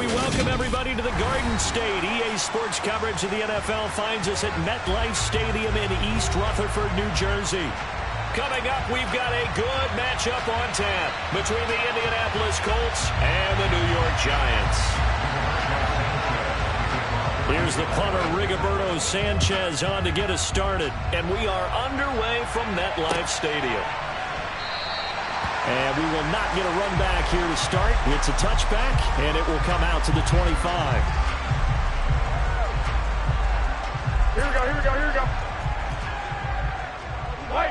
We welcome everybody to the Garden State. EA Sports coverage of the NFL finds us at MetLife Stadium in East Rutherford, New Jersey. Coming up, we've got a good matchup on tap between the Indianapolis Colts and the New York Giants. Here's the punter, Rigoberto Sanchez, on to get us started. And we are underway from MetLife Stadium. And we will not get a run back here to start. It's a touchback, and it will come out to the 25. Here we go, here we go, here we go. Wait.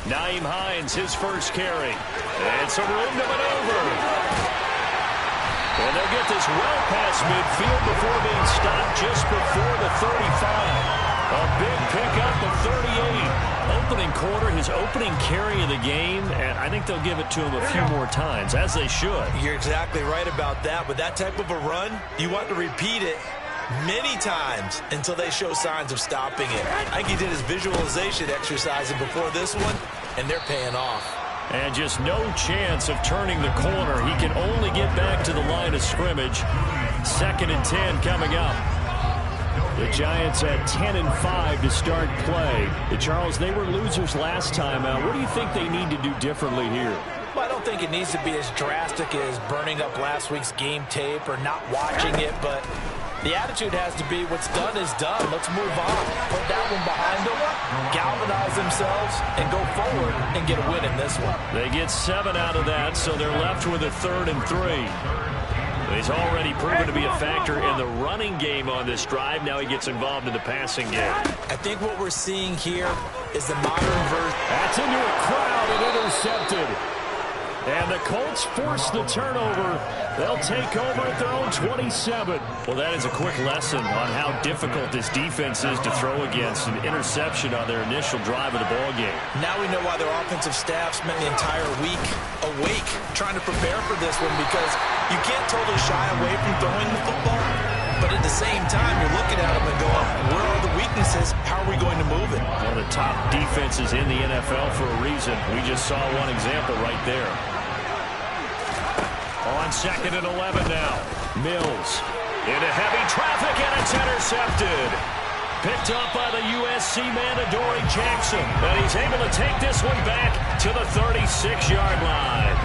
Nyheim Hines, his first carry. And some room to maneuver. And they'll get this well past midfield before being stopped just before the 35. A big pickup of 38. Opening quarter, his opening carry of the game, and I think they'll give it to him a few more times, as they should. You're exactly right about that. With that type of a run, you want to repeat it many times until they show signs of stopping it. I think he did his visualization exercising before this one, and they're paying off. And just no chance of turning the corner. He can only get back to the line of scrimmage. 2nd and 10 coming up. The Giants at 10-5 to start play. Charles, they were losers last time out. What do you think they need to do differently here? Well, I don't think it needs to be as drastic as burning up last week's game tape or not watching it, but the attitude has to be what's done is done. Let's move on. Put that one behind them, galvanize themselves, and go forward and get a win in this one. They get 7 out of that, so they're left with a 3rd and 3. He's already proven to be a factor in the running game on this drive. Now he gets involved in the passing game. I think what we're seeing here is the modern version. That's into a crowd and intercepted. And the Colts force the turnover. They'll take over at their own 27. Well, that is a quick lesson on how difficult this defense is to throw against. An interception on their initial drive of the ballgame. Now we know why their offensive staff spent the entire week awake trying to prepare for this one, because you can't totally shy away from throwing the football. But at the same time, you're looking at them and going, where are the weaknesses? How are we going to move it? One of the top defenses in the NFL for a reason. We just saw one example right there. On 2nd and 11 now. Mills into heavy traffic, and it's intercepted. Picked up by the USC man, Adoree Jackson. And he's able to take this one back to the 36-yard line.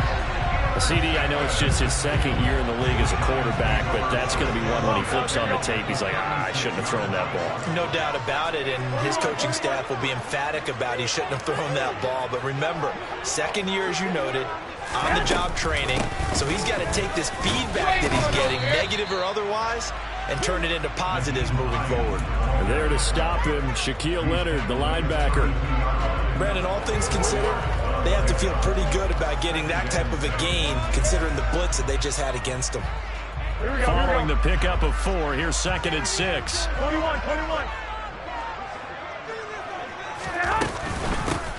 CD, I know it's just his 2nd year in the league as a quarterback, but that's going to be one when he flips on the tape. He's like, I shouldn't have thrown that ball. No doubt about it, and his coaching staff will be emphatic about he shouldn't have thrown that ball. But remember, 2nd year, as you noted, on-the-job training, so he's got to take this feedback that he's getting, negative or otherwise, and turn it into positives moving forward. And there to stop him, Shaquille Leonard, the linebacker. Brandon, all things considered, they have to feel pretty good about getting that type of a gain, considering the blitz that they just had against them. Following the pickup of 4, here's 2nd and 6. 21.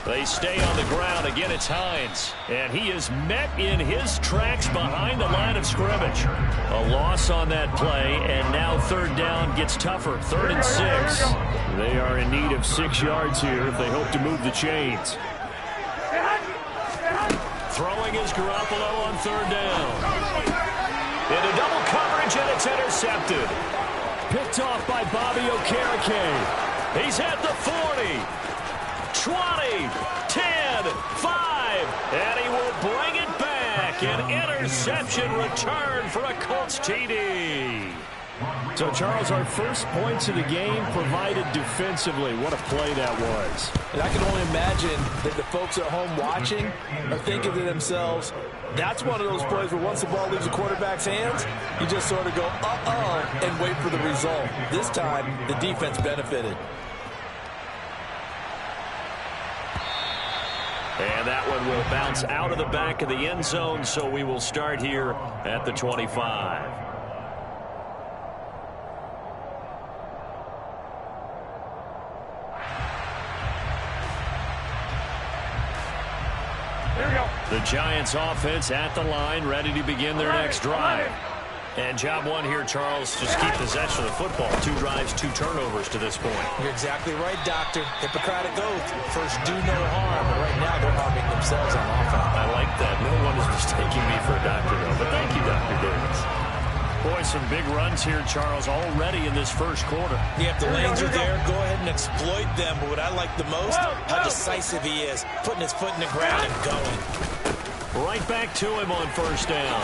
They stay on the ground. Again, it's Hines. And he is met in his tracks behind the line of scrimmage. A loss on that play, and now 3rd down gets tougher. 3rd and 6. They are in need of 6 yards here if they hope to move the chains. Throwing is Garoppolo on 3rd down. Into double coverage, and it's intercepted. Picked off by Bobby Okereke. He's at the 40. 20, 10, 5, and he will bring it back. An interception return for a Colts TD. So, Charles, our first points of the game provided defensively. What a play that was. And I can only imagine that the folks at home watching are thinking to themselves, that's one of those plays where once the ball leaves the quarterback's hands, you just sort of go, uh-oh, and wait for the result. This time, the defense benefited. And that one will bounce out of the back of the end zone, so we will start here at the 25. There we go. The Giants offense at the line, ready to begin their next drive. And job one here, Charles, just keep possession of the football. 2 drives, 2 turnovers to this point. You're exactly right, Doctor. Hippocratic oath. First, do no harm. And right now, they're harming themselves on offense. I like that. No one is has some big runs here, Charles, already in this first quarter. Yeah, if the lanes are there, go ahead and exploit them. But what I like the most, how decisive he is, putting his foot in the ground and going. Right back to him on first down.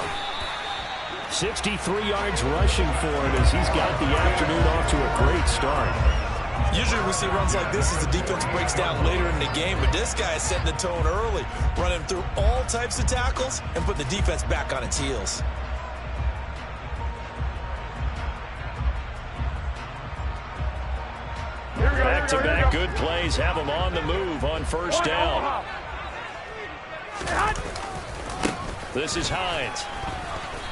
63 yards rushing for him as he's got the afternoon off to a great start. Usually we see runs like this as the defense breaks down later in the game, but this guy is setting the tone early, running through all types of tackles and putting the defense back on its heels. Back-to-back good plays have him on the move on first down. This is Hines.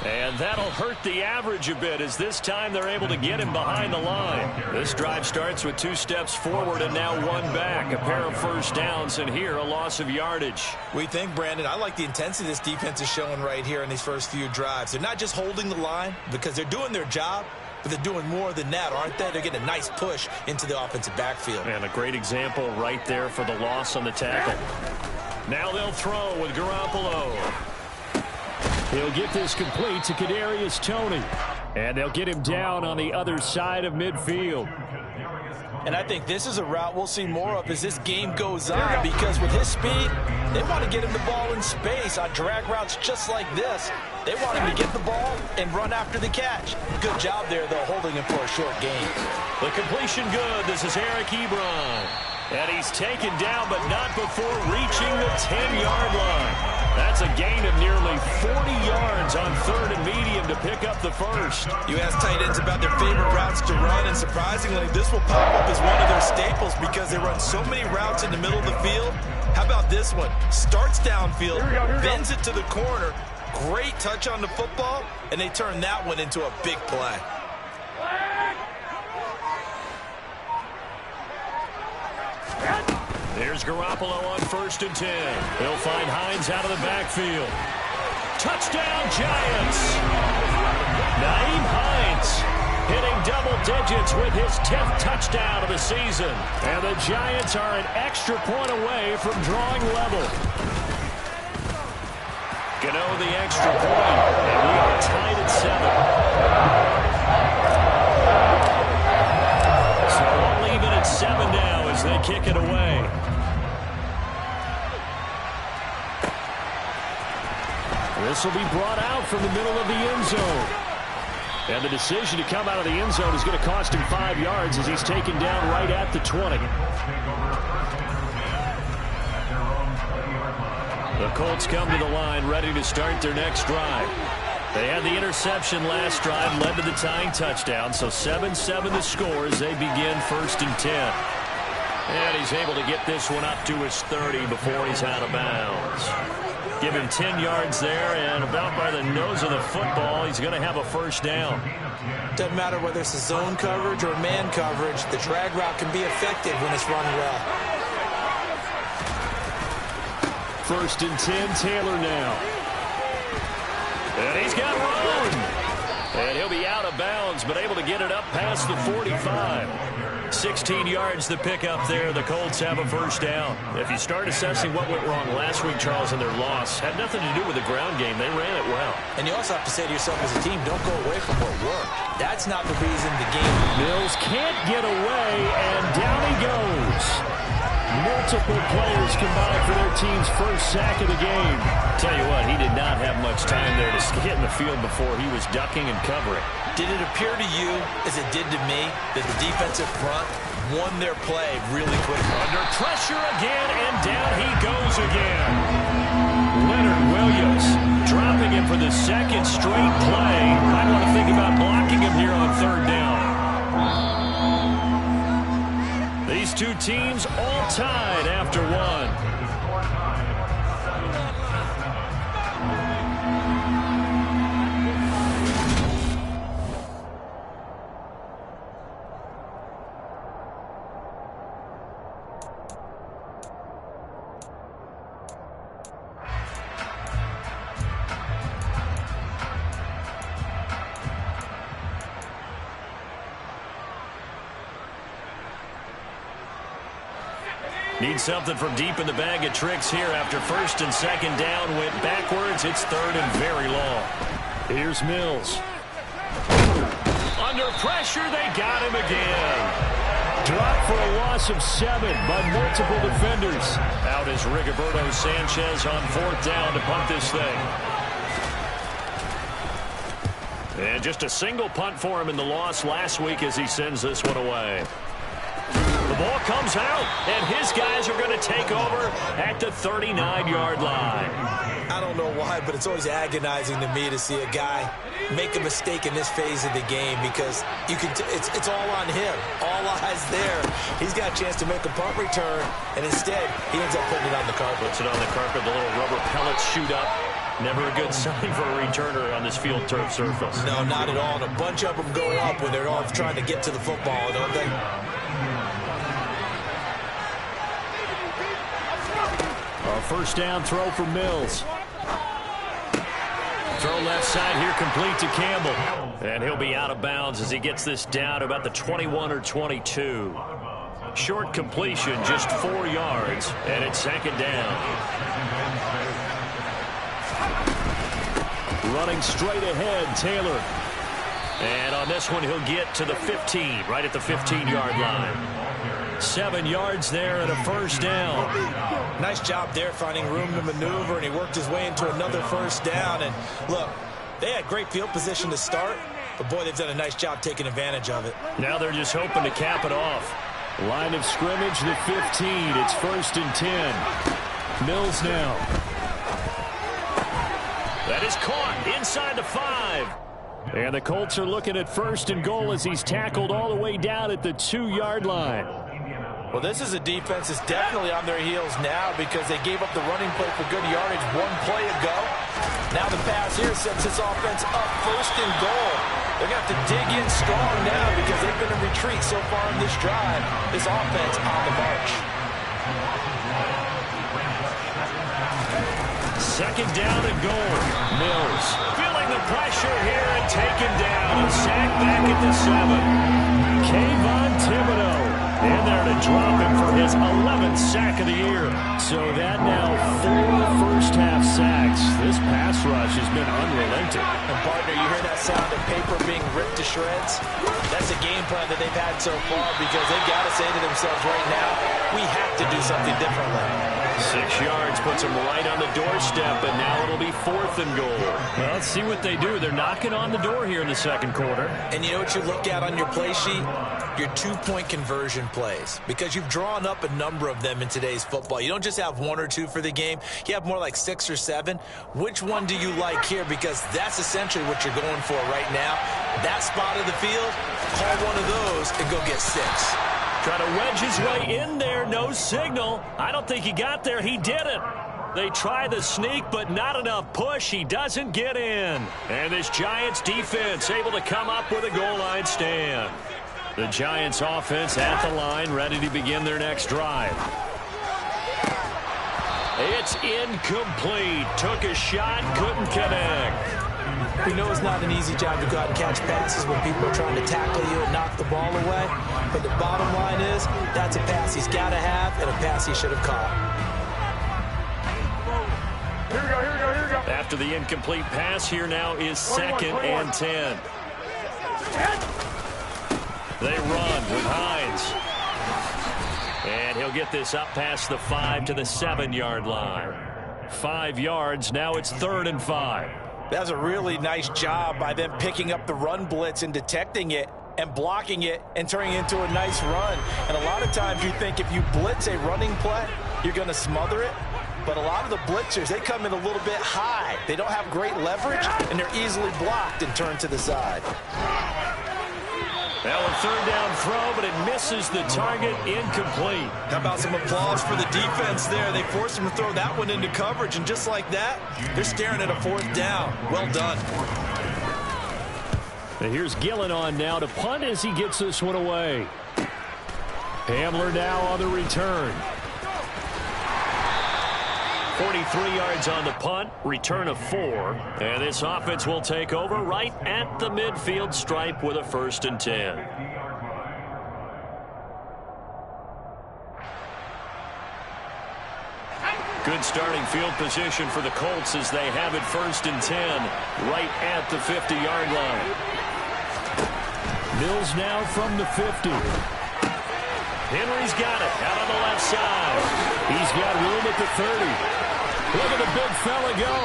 And that'll hurt the average a bit as this time they're able to get him behind the line. This drive starts with 2 steps forward and now 1 back. A pair of first downs, and here a loss of yardage. We think, Brandon, I like the intensity this defense is showing right here in these first few drives. They're not just holding the line because they're doing their job, but they're doing more than that, aren't they? They're getting a nice push into the offensive backfield. And a great example right there for the loss on the tackle. Now they'll throw with Garoppolo. He'll get this complete to Kadarius Toney. And they'll get him down on the other side of midfield. And I think this is a route we'll see more of as this game goes on, because with his speed, they want to get him the ball in space on drag routes just like this. They want him to get the ball and run after the catch. Good job there, though, holding him for a short gain. The completion good. This is Eric Ebron. And he's taken down, but not before reaching the 10-yard line. That's a gain of nearly 40 yards on third and medium to pick up the first. You ask tight ends about their favorite routes to run, and surprisingly, this will pop up as one of their staples because they run so many routes in the middle of the field. How about this one? Starts downfield, bends it to the corner, great touch on the football, and they turn that one into a big play. There's Garoppolo on 1st and 10. He'll find Hines out of the backfield. Touchdown, Giants! Nyheim Hines hitting double digits with his 10th touchdown of the season. And the Giants are an extra point away from drawing level. Gano the extra point, and we are tied at 7. So we'll leave it at 7 now as they kick it away. This will be brought out from the middle of the end zone. And the decision to come out of the end zone is going to cost him 5 yards as he's taken down right at the 20. The Colts come to the line ready to start their next drive. They had the interception last drive, led to the tying touchdown, so 7-7 the score as they begin 1st and 10. And he's able to get this one up to his 30 before he's out of bounds. Give him 10 yards there, and about by the nose of the football, he's going to have a first down. Doesn't matter whether it's a zone coverage or man coverage, the drag route can be effective when it's run well. 1st and 10, Taylor now. And he's got room. And he'll be out of bounds, but able to get it up past the 45. 16 yards to pick up there. The Colts have a first down. If you start assessing what went wrong last week, Charles, in their loss, had nothing to do with the ground game. They ran it well. And you also have to say to yourself as a team, don't go away from what worked. That's not the reason the game. Mills can't get away, and down he goes. Multiple players combined for their team's first sack of the game. Tell you what, he did not have much time there to get in the field before he was ducking and covering. Did it appear to you, as it did to me, that the defensive front won their play really quickly? Under pressure again, and down he goes again. Leonard Williams dropping him for the second straight play. I want to think about blocking him here on 3rd down. These two teams all tied after 1. Need something from deep in the bag of tricks here after 1st and 2nd down. Went backwards. It's 3rd and very long. Here's Mills. Under pressure, they got him again. Dropped for a loss of 7 by multiple defenders. Out is Rigoberto Sanchez on 4th down to punt this thing. And just a single punt for him in the loss last week as he sends this one away. The ball comes out, and his guys are going to take over at the 39-yard line. I don't know why, but it's always agonizing to me to see a guy make a mistake in this phase of the game because you can. It's all on him. All eyes there. He's got a chance to make a punt return, and instead he ends up putting it on the carpet. Puts it on the carpet. The little rubber pellets shoot up. Never a good sign for a returner on this field turf surface. No, not at all. And a bunch of them go up when they're all trying to get to the football, don't they? A first down throw for Mills. Throw left side here complete to Campbell. And he'll be out of bounds as he gets this down to about the 21 or 22. Short completion, just 4 yards, and it's 2nd down. Running straight ahead, Taylor. And on this one, he'll get to the 15, right at the 15-yard line. 7 yards there and a first down. Nice job there finding room to maneuver, and he worked his way into another first down. And look, they had great field position to start, but boy, they've done a nice job taking advantage of it. Now they're just hoping to cap it off. Line of scrimmage, the 15. It's 1st and 10. Mills now. That is caught inside the 5. And the Colts are looking at 1st and goal as he's tackled all the way down at the 2-yard line. Well, this is a defense that's definitely on their heels now because they gave up the running play for good yardage 1 play ago. Now the pass here sets this offense up 1st and goal. They're going to have to dig in strong now because they've been in retreat so far in this drive. This offense on the march. 2nd down and goal. Mills feeling the pressure here and taken down. A sack back at the 7. Kayvon Thibodeau in there to drop him for his 11th sack of the year. So that now 4 first-half sacks. This pass rush has been unrelenting. And partner, you hear that sound of paper being ripped to shreds? That's a game plan that they've had so far because they've got to say to themselves right now, we have to do something differently. 6 yards puts them right on the doorstep, and now it'll be 4th and goal. Well, let's see what they do. They're knocking on the door here in the 2nd quarter. And you know what you look at on your play sheet? Your 2-point conversion plays, because you've drawn up a number of them in today's football. You don't just have 1 or 2 for the game. You have more like 6 or 7. Which one do you like here? Because that's essentially what you're going for right now. That spot of the field, call one of those and go get 6. Trying to wedge his way in there, no signal. I don't think he got there. He didn't. They try the sneak, but not enough push. He doesn't get in. And this Giants defense able to come up with a goal line stand. The Giants offense at the line, ready to begin their next drive. It's incomplete. Took a shot, couldn't connect. We know it's not an easy job to go out and catch passes when people are trying to tackle you and knock the ball away. But the bottom line is, that's a pass he's got to have and a pass he should have caught. Here we go, here we go, here we go. After the incomplete pass, here now is 2nd and 10. They run with Hines. And he'll get this up past the 5 to the 7-yard line. 5 yards, now it's 3rd and 5. That was a really nice job by them picking up the run blitz and detecting it and blocking it and turning it into a nice run. And a lot of times you think if you blitz a running play, you're going to smother it. But a lot of the blitzers, they come in a little bit high. They don't have great leverage, and they're easily blocked and turned to the side. Well, a 3rd down throw, but it misses the target, incomplete. How about some applause for the defense there? They forced him to throw that one into coverage, and just like that, they're staring at a 4th down. Well done. And here's Gillen on now to punt as he gets this one away. Hamler now on the return. 43 yards on the punt, return of 4. And this offense will take over right at the midfield stripe with a 1st and 10. Good starting field position for the Colts as they have it 1st and 10 right at the 50-yard line. Mills now from the 50. Henry's got it out on the left side. He's got room at the 30. Look at the big fella go.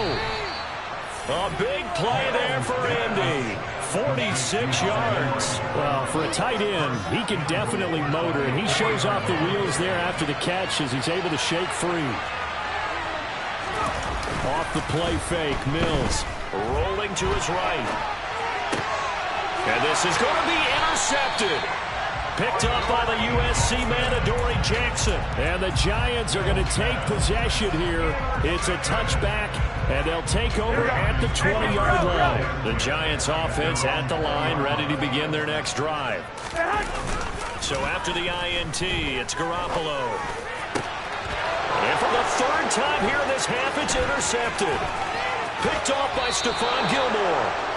A big play there for Andy. 46 yards. Well, for a tight end, he can definitely motor, and he shows off the wheels there after the catch as he's able to shake free. Off the play fake, Mills rolling to his right. And this is going to be intercepted. Picked up by the USC man, Adoree Jackson. And the Giants are going to take possession here. It's a touchback, and they'll take over at the 20-yard line. The Giants offense at the line, ready to begin their next drive. So after the INT, it's Garoppolo. And for the third time here in this half, it's intercepted. Picked off by Stephon Gilmore.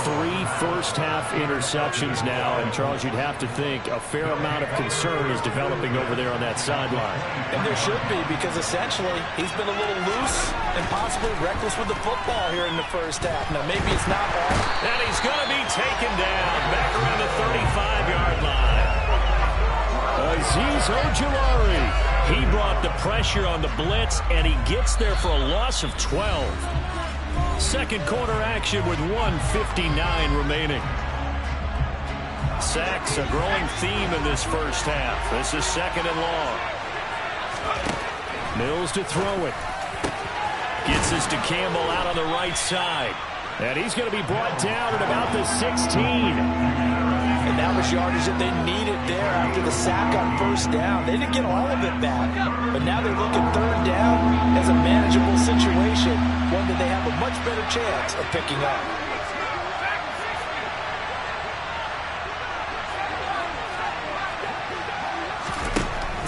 3 first-half interceptions now, and Charles, you'd have to think a fair amount of concern is developing over there on that sideline. And there should be, because essentially he's been a little loose and possibly reckless with the football here in the first half. Now, maybe it's not all. And he's going to be taken down back around the 35-yard line. Azeez Ojulari. He brought the pressure on the blitz, and he gets there for a loss of 12. Second quarter action with 1:59 remaining. Sacks a growing theme in this first half. This is second and long. Mills to throw it. Gets this to Campbell out on the right side. And he's going to be brought down at about the 16. And that was yardage that they needed there after the sack on first down. They didn't get all of it back, but now they're looking third down as a manageable situation, one that they have a much better chance of picking up.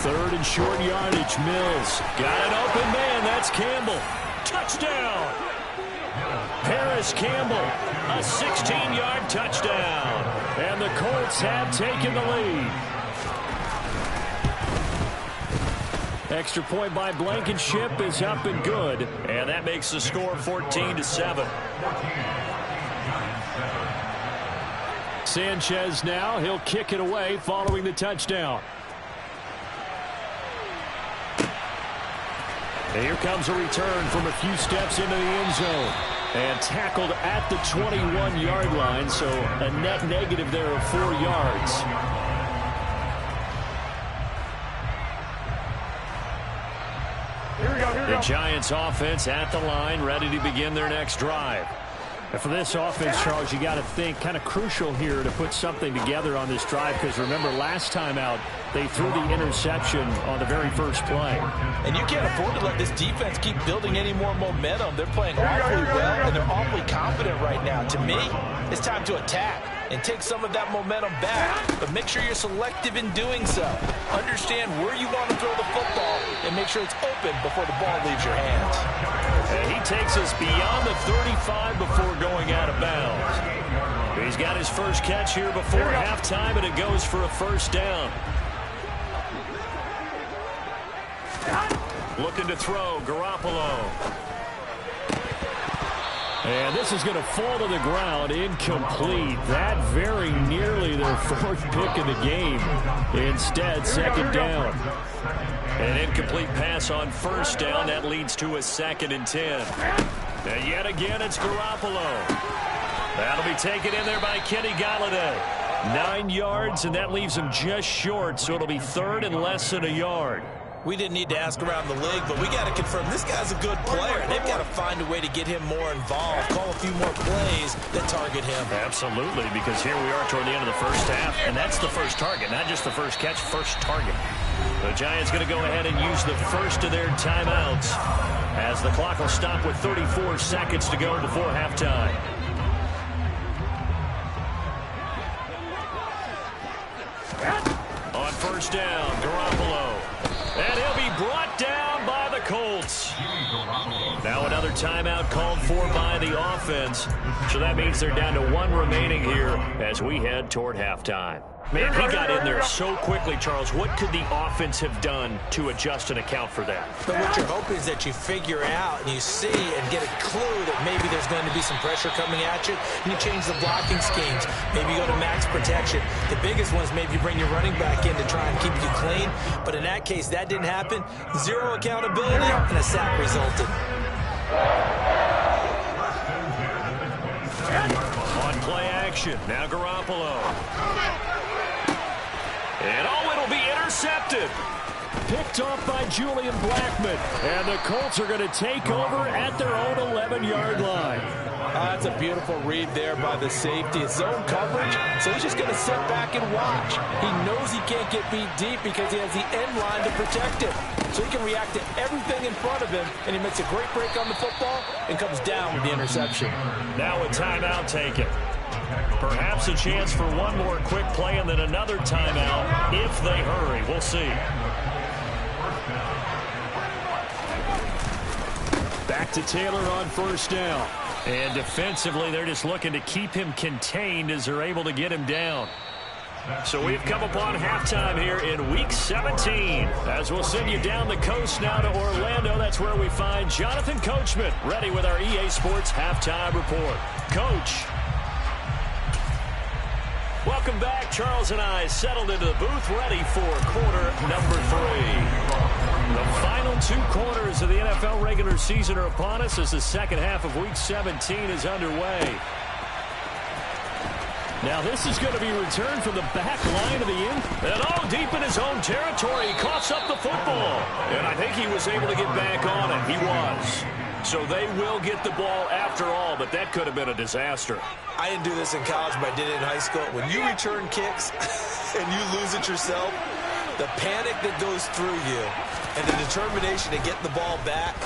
Third and short yardage, Mills. Got an open man, that's Campbell. Touchdown! Paris Campbell, a 16-yard touchdown. And the Colts have taken the lead. Extra point by Blankenship is up and good. And that makes the score 14-7. Sanchez now, he'll kick it away following the touchdown. And here comes a return from a few steps into the end zone. And tackled at the 21-yard line, so a net negative there of 4 yards. Here we go. The Giants offense at the line, ready to begin their next drive. And for this offense, Charles, you got to think kind of crucial here to put something together on this drive, because remember last time out they threw the interception on the very first play. And you can't afford to let this defense keep building any more momentum. They're playing awfully well, and they're awfully confident right now. To me, it's time to attack and take some of that momentum back. But make sure you're selective in doing so. Understand where you want to throw the football and make sure it's open before the ball leaves your hands. And he takes us beyond the 35 before going out of bounds. He's got his first catch here before halftime, and it goes for a first down. Looking to throw, Garoppolo. And this is going to fall to the ground, incomplete. That very nearly their fourth pick of the game. Instead, second down. An incomplete pass on first down. That leads to a 2nd and 10. And yet again, it's Garoppolo. That'll be taken in there by Kenny Golladay. 9 yards, and that leaves him just short, so it'll be third and less than a yard. We didn't need to ask around the league, but we got to confirm this guy's a good player. They've got to find a way to get him more involved, call a few more plays that target him. Absolutely, because here we are toward the end of the first half, and that's the first target, not just the first catch, first target. The Giants going to go ahead and use the first of their timeouts as the clock will stop with 34 seconds to go before halftime. On first down, Garoppolo. And he'll be brought down by the Colts. Now another timeout called for by the offense. So that means they're down to 1 remaining here as we head toward halftime. Man, he got in there so quickly, Charles. What could the offense have done to adjust and account for that? But what you're hoping is that you figure out and you see and get a clue that maybe there's going to be some pressure coming at you, and you change the blocking schemes. Maybe you go to max protection. The biggest one is maybe you bring your running back in to try and keep you clean. But in that case, that didn't happen. Zero accountability, and a sack resulted. On play action, now Garoppolo. And it'll be intercepted. Picked off by Julian Blackmon. And the Colts are going to take over at their own 11-yard line. That's a beautiful read there by the safety. It's zone coverage, so he's just going to sit back and watch. He knows he can't get beat deep because he has the end line to protect him. So he can react to everything in front of him, and he makes a great break on the football and comes down with the interception. Now a timeout taken. Perhaps a chance for one more quick play and then another timeout if they hurry. We'll see. Back to Taylor on first down. And defensively, they're just looking to keep him contained as they're able to get him down. So we've come upon halftime here in Week 17. As we'll send you down the coast now to Orlando, that's where we find Jonathan Coachman ready with our EA Sports Halftime Report. Coach. Welcome back. Charles and I settled into the booth ready for quarter number 3. The final 2 quarters of the NFL regular season are upon us as the second half of Week 17 is underway. Now this is going to be returned from the back line of the end. And deep in his own territory, he coughs up the football. And I think he was able to get back on it. He was. So they will get the ball after all, but that could have been a disaster. I didn't do this in college, but I did it in high school. When you return kicks and you lose it yourself, the panic that goes through you and the determination to get the ball back,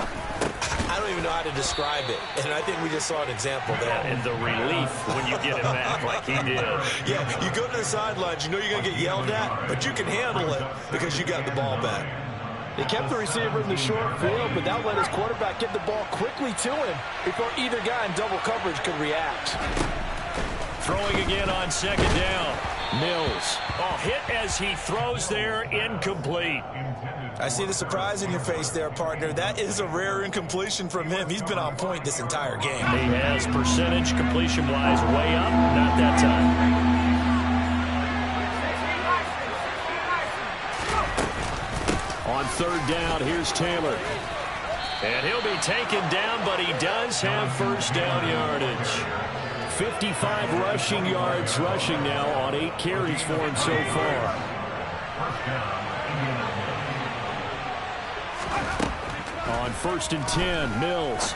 I don't even know how to describe it. And I think we just saw an example there. And the relief when you get it back like he did. Yeah, you go to the sidelines, you know you're going to get yelled at, but you can handle it because you got the ball back. He kept the receiver in the short field, but that let his quarterback get the ball quickly to him before either guy in double coverage could react. Throwing again on second down. Mills. Hit as he throws there, incomplete. I see the surprise in your face there, partner. That is a rare incompletion from him. He's been on point this entire game. He has percentage completion-wise way up. Not that time. On third down, here's Taylor. And he'll be taken down, but he does have first down yardage. 55 rushing yards rushing now on 8 carries for him so far. On first and 10, Mills.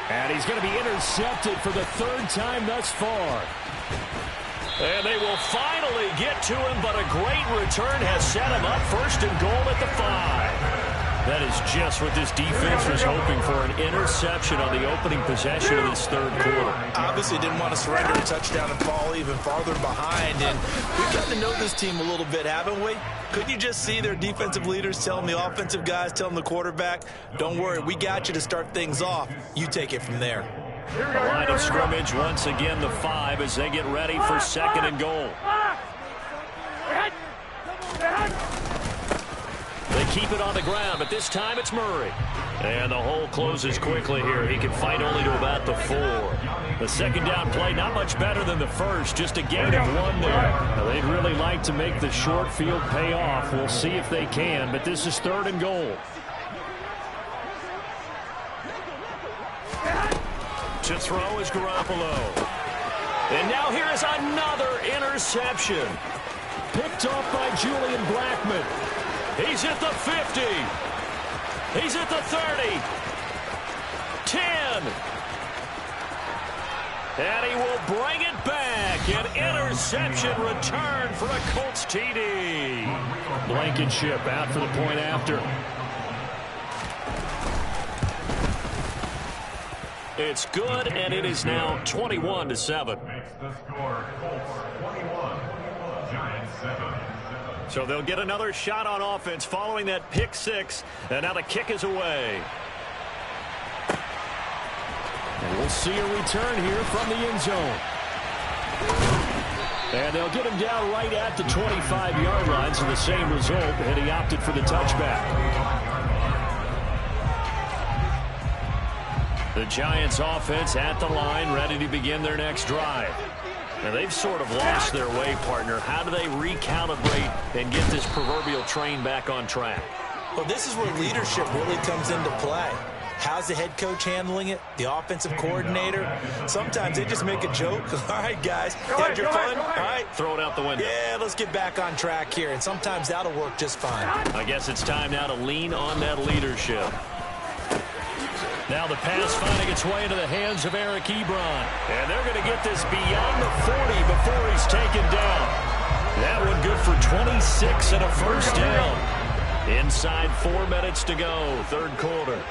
And he's going to be intercepted for the 3rd time thus far. And they will finally get to him, but a great return has set him up first and goal at the 5. That is just what this defense was hoping for, an interception on the opening possession of this 3rd quarter. Obviously didn't want to surrender a touchdown and fall even farther behind. And we've gotten to know this team a little bit, haven't we? Couldn't you just see their defensive leaders telling the offensive guys, telling the quarterback, don't worry, we got you to start things off. You take it from there. The line of scrimmage once again the 5 as they get ready for 2nd and goal. They keep it on the ground, but this time it's Murray. And the hole closes quickly here. He can fight only to about the 4. The second down play, not much better than the first, just a gain of 1 there. Now, they'd really like to make the short field pay off. We'll see if they can, but this is 3rd and goal. To throw is Garoppolo. And now here is another interception. Picked off by Julian Blackmon. He's at the 50. He's at the 30. 10. And he will bring it back. An interception return for a Colts TD. Blankenship out for the point after. It's good, and it is now 21-7. So they'll get another shot on offense following that pick 6, and now the kick is away. And we'll see a return here from the end zone. And they'll get him down right at the 25-yard line, so the same result, and he opted for the touchback. The Giants offense at the line, ready to begin their next drive. Now, they've sort of lost their way, partner. How do they recalibrate and get this proverbial train back on track? Well, this is where leadership really comes into play. How's the head coach handling it? The offensive coordinator? Sometimes they just make a joke. All right, guys, had your fun? All right. Throw it out the window. Yeah, let's get back on track here, and sometimes that'll work just fine. I guess it's time now to lean on that leadership. Now the pass finding its way into the hands of Eric Ebron. And they're going to get this beyond the 40 before he's taken down. That one good for 26 and a first down. Inside 4 minutes to go, third quarter.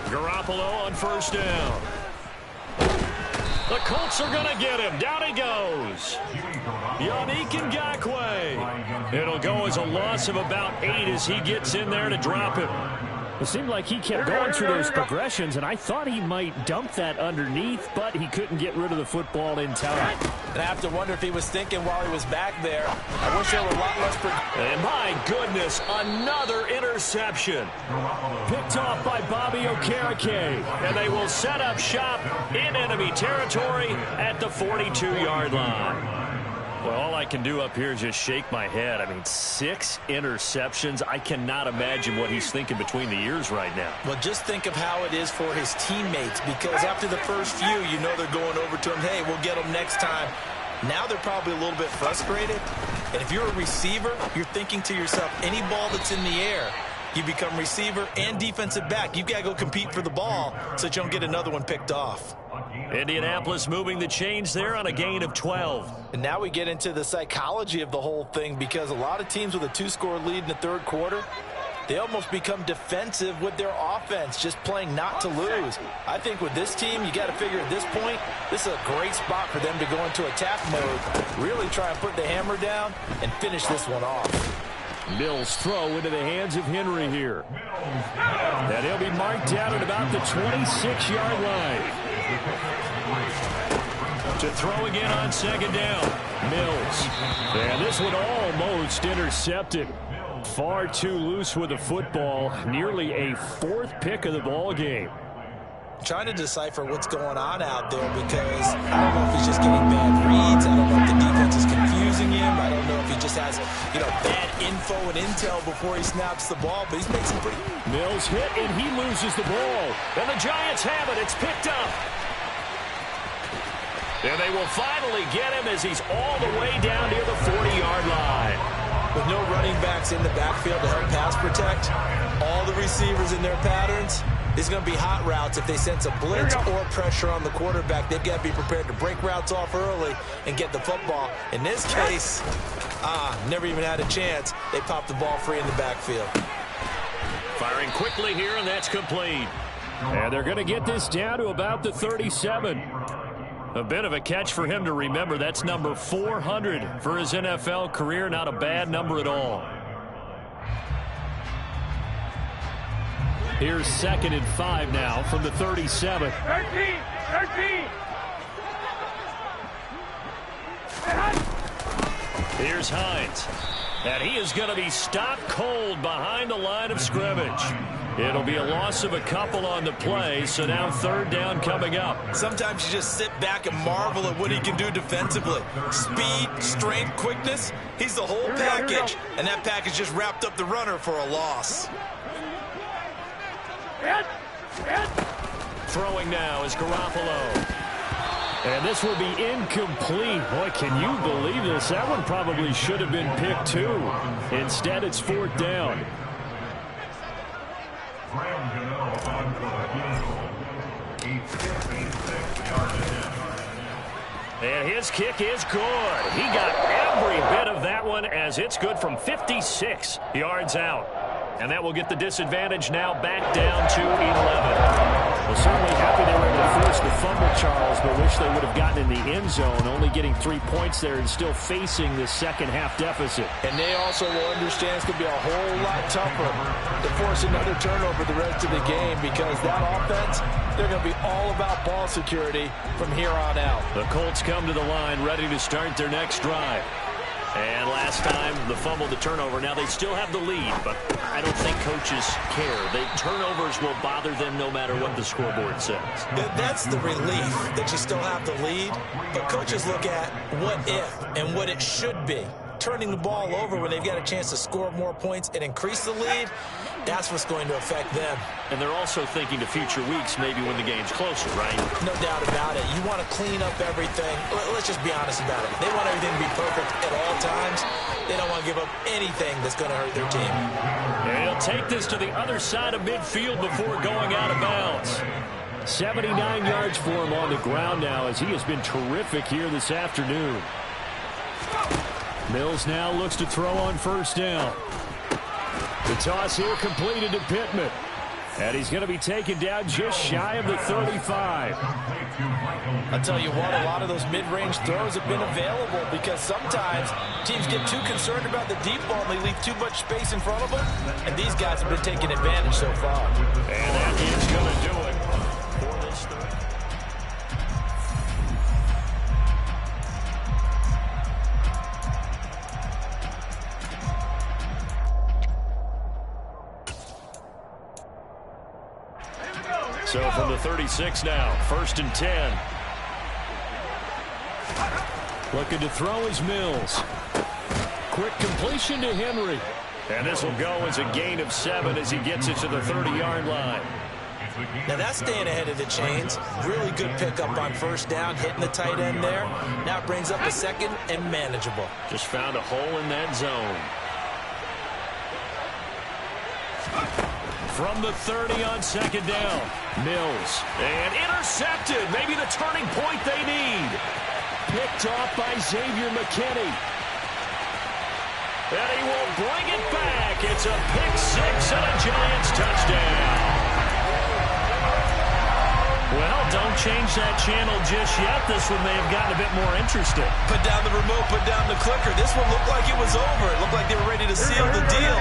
Garoppolo on first down. The Colts are going to get him. Down he goes. Yannick Ngakoue. It'll go as a loss of about 8 as he gets in there to drop him. It seemed like he kept going through those progressions, and I thought he might dump that underneath, but he couldn't get rid of the football in time. And I have to wonder if he was thinking while he was back there, I wish there were a lot less. And my goodness, another interception. Picked off by Bobby Okereke, and they will set up shop in enemy territory at the 42-yard line. Well, all I can do up here is just shake my head. I mean, 6 interceptions. I cannot imagine what he's thinking between the ears right now. Well, just think of how it is for his teammates, because after the first few, you know they're going over to him, hey, we'll get them next time. Now they're probably a little bit frustrated. And if you're a receiver, you're thinking to yourself, any ball that's in the air, you become receiver and defensive back. You've got to go compete for the ball so that you don't get another one picked off. Indianapolis moving the chains there on a gain of 12. And now we get into the psychology of the whole thing, because a lot of teams with a 2-score lead in the third quarter, they almost become defensive with their offense, just playing not to lose. I think with this team, you got to figure at this point, this is a great spot for them to go into attack mode, really try and put the hammer down and finish this one off. Mills throw into the hands of Henry here. And he'll be marked down at about the 26-yard line. To throw again on second down. Mills. And this one almost intercepted. Far too loose with the football. Nearly a 4th pick of the ball game. Trying to decipher what's going on out there, because I don't know if he's just getting bad reads. I don't know if the defense is confusing him. I don't know if he just has, bad info and intel before he snaps the ball, but he's made some pretty... Mills hit, and he loses the ball. And the Giants have it. It's picked up. And they will finally get him as he's all the way down near the 40-yard line. With no running backs in the backfield to help pass protect, all the receivers in their patterns, there's going to be hot routes if they sense a blitz or pressure on the quarterback. They've got to be prepared to break routes off early and get the football. In this case, never even had a chance. They popped the ball free in the backfield. Firing quickly here, and that's complete. And they're going to get this down to about the 37. A bit of a catch for him to remember. That's number 400 for his NFL career. Not a bad number at all. Here's 2nd and 5 now from the 37. 13. Here's Hines. And he is going to be stopped cold behind the line of scrimmage. It'll be a loss of a couple on the play, so now 3rd down coming up. Sometimes you just sit back and marvel at what he can do defensively. Speed, strength, quickness, he's the whole package. And that package just wrapped up the runner for a loss. Throwing now is Garoppolo. And this will be incomplete. Boy, can you believe this? That one probably should have been picked too. Instead, it's 4th down. And his kick is good. He got every bit of that one, as it's good from 56 yards out. And that will get the disadvantage now back down to 11. Well, certainly happy they were able to force forced the fumble, Charles, but wish they would have gotten in the end zone, only getting 3 points there and still facing the second-half deficit. And they also will understand it's going to be a whole lot tougher to force another turnover the rest of the game, because that offense, they're going to be all about ball security from here on out. The Colts come to the line ready to start their next drive. And last time, the fumble, the turnover. Now they still have the lead, but I don't think coaches care. Turnovers will bother them no matter what the scoreboard says. That's the relief that you still have the lead. But coaches look at what if and what it should be. Turning the ball over when they've got a chance to score more points and increase the lead, that's what's going to affect them. And they're also thinking to future weeks, maybe when the game's closer, right? No doubt about it. You want to clean up everything. Let's just be honest about it. They want everything to be perfect at all times. They don't want to give up anything that's going to hurt their team. And he'll take this to the other side of midfield before going out of bounds. 79 yards for him on the ground now, as he has been terrific here this afternoon. Mills now looks to throw on first down. The toss here completed to Pittman. And he's going to be taken down just shy of the 35. I'll tell you what, a lot of those mid-range throws have been available, because sometimes teams get too concerned about the deep ball and they leave too much space in front of them. And these guys have been taking advantage so far. And that is going to do it for this third. So from the 36 now, 1st and 10. Looking to throw is Mills. Quick completion to Henry. And this will go as a gain of 7 as he gets it to the 30-yard line. Now that's staying ahead of the chains. Really good pickup on first down, hitting the tight end there. Now it brings up a second and manageable. Just found a hole in that zone. From the 30 on second down, Mills. And intercepted. Maybe the turning point they need. Picked off by Xavier McKinney. And he will bring it back. It's a pick-6 and a Giants touchdown. Well, don't change that channel just yet. This one may have gotten a bit more interesting. Put down the remote, put down the clicker. This one looked like it was over. It looked like they were ready to seal the deal.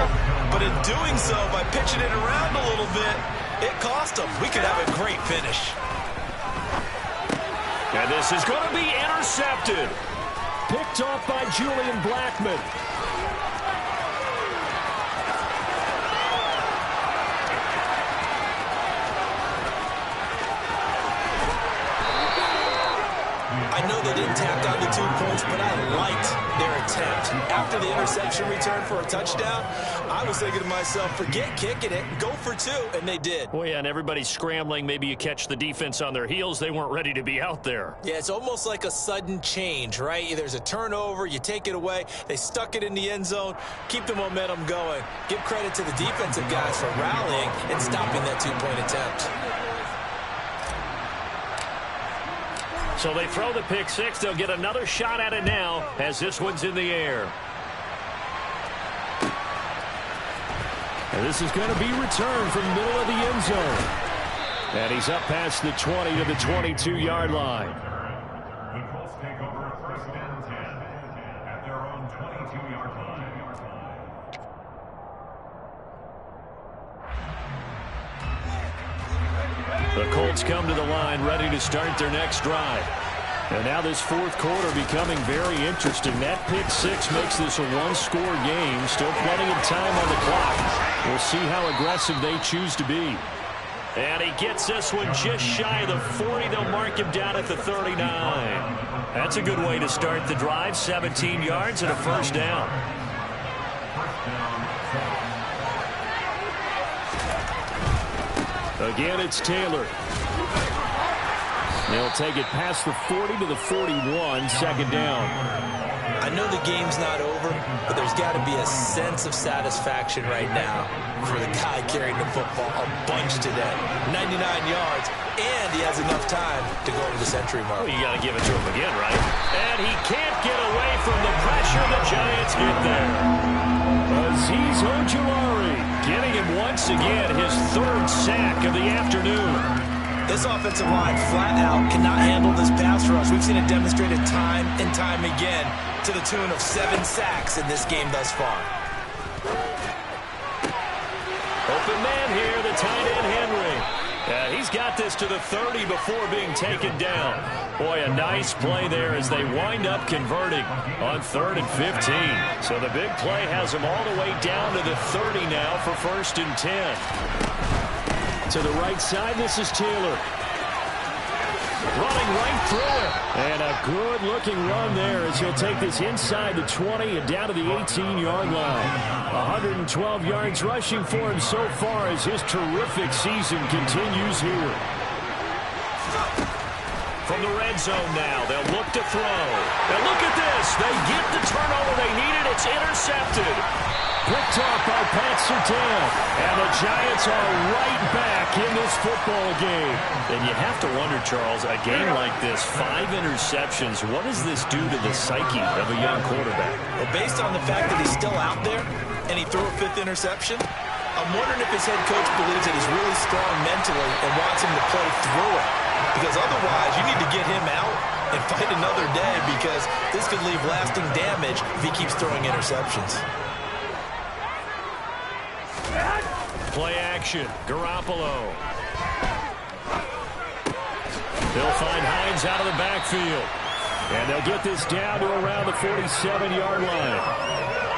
But in doing so, by pitching it around a little bit, it cost them. We could have a great finish. And this is going to be intercepted. Picked off by Julian Blackman. I know they didn't tack on the 2 points, but I liked their attempt. After the interception return for a touchdown, I was thinking to myself, forget kicking it, go for 2, and they did. Oh, yeah, and everybody's scrambling. Maybe you catch the defense on their heels. They weren't ready to be out there. Yeah, it's almost like a sudden change, right? There's a turnover, you take it away, they stuck it in the end zone, keep the momentum going. Give credit to the defensive guys for rallying and stopping that 2-point attempt. So they throw the pick-6. They'll get another shot at it now as this one's in the air. And this is going to be returned from the middle of the end zone. And he's up past the 20 to the 22-yard line. The Colts take over 1st and 10 at their own 22-yard line. The Colts come to the line ready to start their next drive. And now this fourth quarter becoming very interesting. That pick-6 makes this a one-score game. Still plenty of time on the clock. We'll see how aggressive they choose to be. And he gets this one just shy of the 40. They'll mark him down at the 39. That's a good way to start the drive. 17 yards and a first down. Again, it's Taylor. They'll take it past the 40 to the 41, second down. I know the game's not over, but there's got to be a sense of satisfaction right now for the guy carrying the football a bunch today. 99 yards, and he has enough time to go over the century mark. Well, you got to give it to him again, right? And he can't get away from the pressure. The Giants get there. Azeez Ojulari getting him once again, his 3rd sack of the afternoon. This offensive line flat out cannot handle this pass rush. We've seen it demonstrated time and time again to the tune of 7 sacks in this game thus far. Open man here, the tight end Henry. He's got this to the 30 before being taken down. Boy, a nice play there as they wind up converting on 3rd and 15. So the big play has them all the way down to the 30 now for 1st and 10. To the right side, this is Taylor. Running right through it. And a good-looking run there as he'll take this inside the 20 and down to the 18-yard line. 112 yards rushing for him so far as his terrific season continues here. From the red zone now, they'll look to throw. And look at this. They get the turnover they needed. It's intercepted. Picked off by Pat Surtain. And the Giants are right back in this football game. And you have to wonder, Charles, a game like this, 5 interceptions, what does this do to the psyche of a young quarterback? Well, based on the fact that he's still out there and he threw a 5th interception, I'm wondering if his head coach believes that he's really strong mentally and wants him to play through it. Because otherwise, you need to get him out and fight another day because this could leave lasting damage if he keeps throwing interceptions. Play action, Garoppolo. They'll find Hines out of the backfield. And they'll get this down to around the 47-yard line.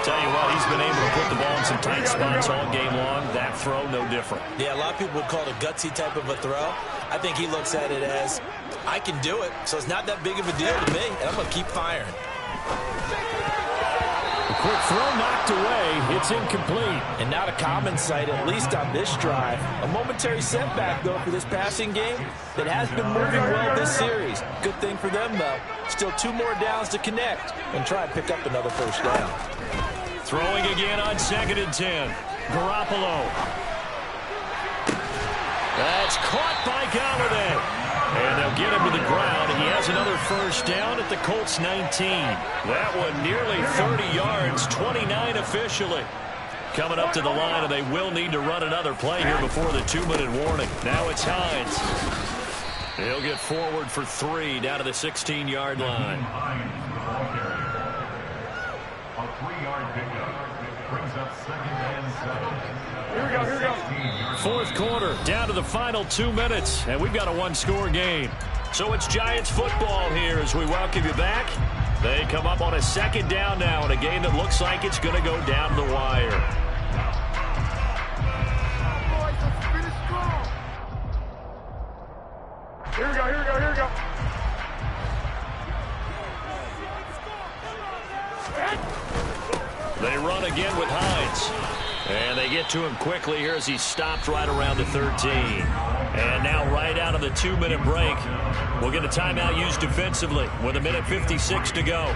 Tell you what, he's been able to put the ball in some tight spots all game long. That throw, no different. Yeah, a lot of people would call it a gutsy type of a throw. I think he looks at it as, I can do it, so it's not that big of a deal to me, and I'm going to keep firing. A quick throw knocked away. It's incomplete. And not a common sight, at least on this drive. A momentary setback, though, for this passing game that has been moving well this series. Good thing for them, though. Still 2 more downs to connect and try and pick up another 1st down. Throwing again on 2nd and 10. Garoppolo. That's caught by Galladay. And they'll get him to the ground, and he has another 1st down at the Colts 19. That one nearly 30 yards, 29 officially. Coming up to the line, and they will need to run another play here before the 2-minute warning. Now it's Hines. He'll get forward for 3 down to the 16-yard line. A 3-yard pickup brings up 2nd and 7. Here we go. 4th quarter, down to the final 2 minutes, and we've got a 1-score game. So it's Giants football here as we welcome you back. They come up on a 2nd down now in a game that looks like it's going to go down the wire. Here we go. They run again with Hines. And they get to him quickly here as he stopped right around the 13. And now right out of the 2-minute break, we'll get a timeout used defensively with 1:56 to go.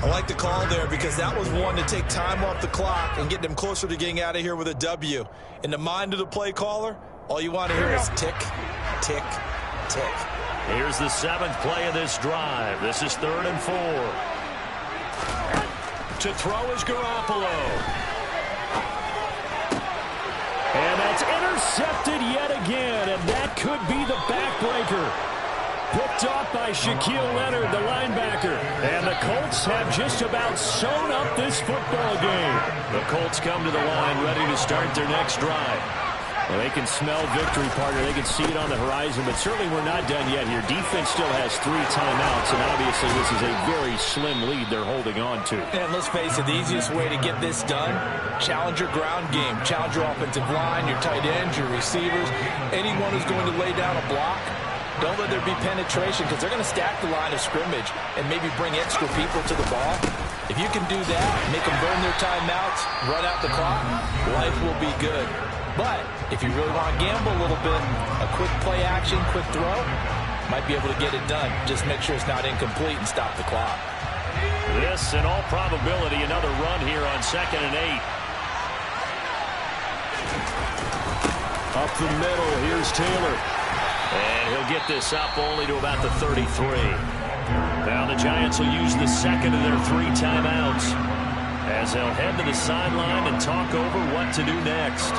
I like the call there because that was one to take time off the clock and get them closer to getting out of here with a W. In the mind of the play caller, all you want to hear is tick, tick, tick. Here's the 7th play of this drive. This is 3rd and 4. To throw is Garoppolo. And that's intercepted yet again, and that could be the backbreaker. Picked off by Shaquille Leonard, the linebacker. And the Colts have just about sewn up this football game. The Colts come to the line ready to start their next drive. Well, they can smell victory, partner. They can see it on the horizon, but certainly we're not done yet here. Defense still has 3 timeouts, and obviously this is a very slim lead they're holding on to. And let's face it, the easiest way to get this done, challenge your ground game. Challenge your offensive line, your tight ends, your receivers, anyone who's going to lay down a block. Don't let there be penetration because they're going to stack the line of scrimmage and maybe bring extra people to the ball. If you can do that, make them burn their timeouts, run out the clock, life will be good. But if you really want to gamble a little bit, a quick play action, quick throw, might be able to get it done. Just make sure it's not incomplete and stop the clock. This, in all probability, another run here on 2nd and 8. Up the middle, here's Taylor. And he'll get this up only to about the 33. Now the Giants will use the 2nd of their 3 timeouts as they'll head to the sideline and talk over what to do next.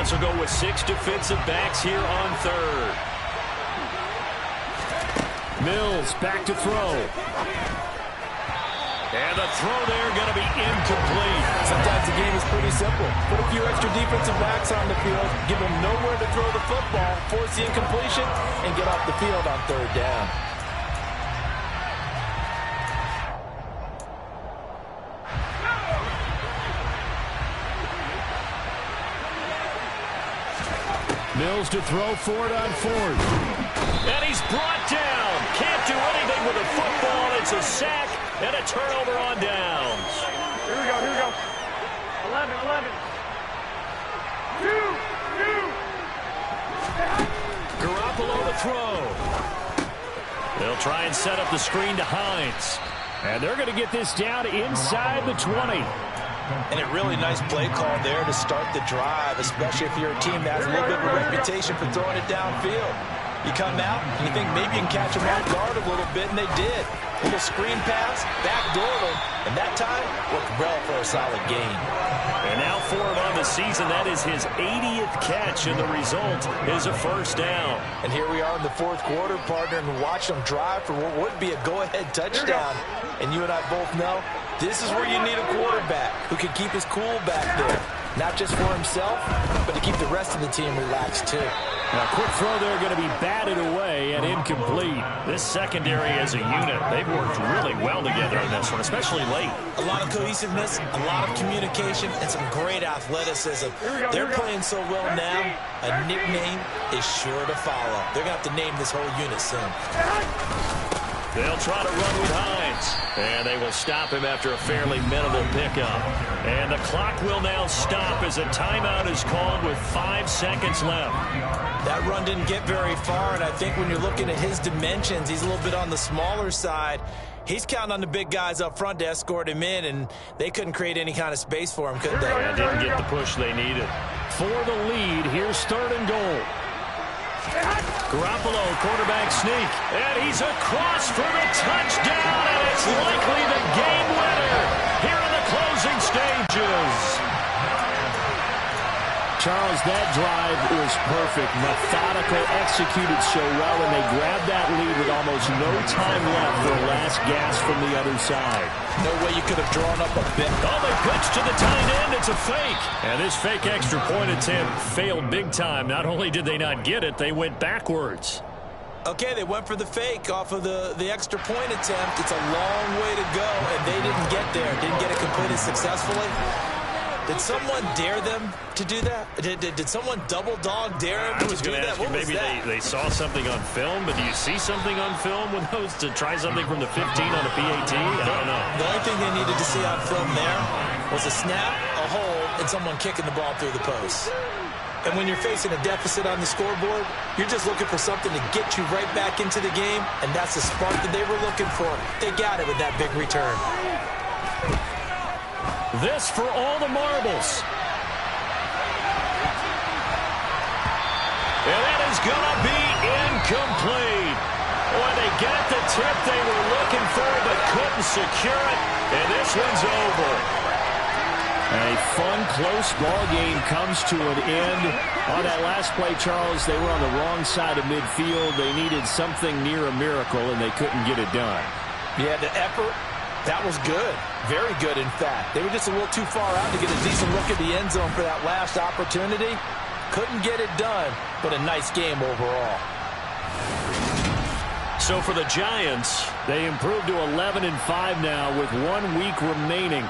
Giants will go with 6 defensive backs here on third. Mills back to throw. And the throw there going to be incomplete. Sometimes the game is pretty simple. Put a few extra defensive backs on the field, give them nowhere to throw the football, force the incompletion, and get off the field on third down. Mills to throw for it on fourth. And he's brought down. Can't do anything with the football. It's a sack and a turnover on downs. Here we go, here we go. 11. 2. Garoppolo to throw. They'll try and set up the screen to Hines. And they're going to get this down inside the 20. And a really nice play call there to start the drive, especially if you're a team that has a little bit of a reputation for throwing it downfield. You come out and you think maybe you can catch them off guard a little bit, and they did. Little screen pass, backdoored them, and that time worked well for a solid gain. And now for him on the season, that is his 80th catch, and the result is a first down. And here we are in the fourth quarter, partner, and watch them drive for what would be a go-ahead touchdown. And you and I both know this is where you need a quarterback who can keep his cool back there. Not just for himself, but to keep the rest of the team relaxed too. Now, quick throw there going to be batted away and incomplete. This secondary as a unit, they've worked really well together in this one, especially late. A lot of cohesiveness, a lot of communication, and some great athleticism. They're playing so well now, a nickname is sure to follow. They're going to have to name this whole unit soon. They'll try to run with Hines. And they will stop him after a fairly minimal pickup. And the clock will now stop as a timeout is called with 5 seconds left. That run didn't get very far, and I think when you're looking at his dimensions, he's a little bit on the smaller side. He's counting on the big guys up front to escort him in, and they couldn't create any kind of space for him, could they? Yeah, didn't get the push they needed. For the lead, here's third and goal. Garoppolo, quarterback sneak, and he's across for the touchdown, and it's likely the game winner here in the closing stages. Charles, that drive was perfect, methodical, executed so well, and they grabbed that lead with almost no time left for a last gasp from the other side. No way you could have drawn up a bit. Oh, they pitch to the tight end. It's a fake. And this fake extra point attempt failed big time. Not only did they not get it, they went backwards. Okay, they went for the fake off of the extra point attempt. It's a long way to go, and they didn't get there. Didn't get it completed successfully. Did someone dare them to do that? Did someone double dog dare them to do that? I was going to ask you, maybe they saw something on film, but do you see something on film with those to try something from the 15 on a PAT? I don't know. The only thing they needed to see on film there was a snap, a hold, and someone kicking the ball through the post. And when you're facing a deficit on the scoreboard, you're just looking for something to get you right back into the game, and that's the spark that they were looking for. They got it with that big return. This for all the marbles. And that is going to be incomplete. Boy, they got the tip they were looking for but couldn't secure it. And this one's over. A fun, close ball game comes to an end. On that last play, Charles, they were on the wrong side of midfield. They needed something near a miracle, and they couldn't get it done. Yeah, the effort, that was good. Very good, in fact. They were just a little too far out to get a decent look at the end zone for that last opportunity. Couldn't get it done, but a nice game overall. So for the Giants, they improved to 11-5 now with 1 week remaining.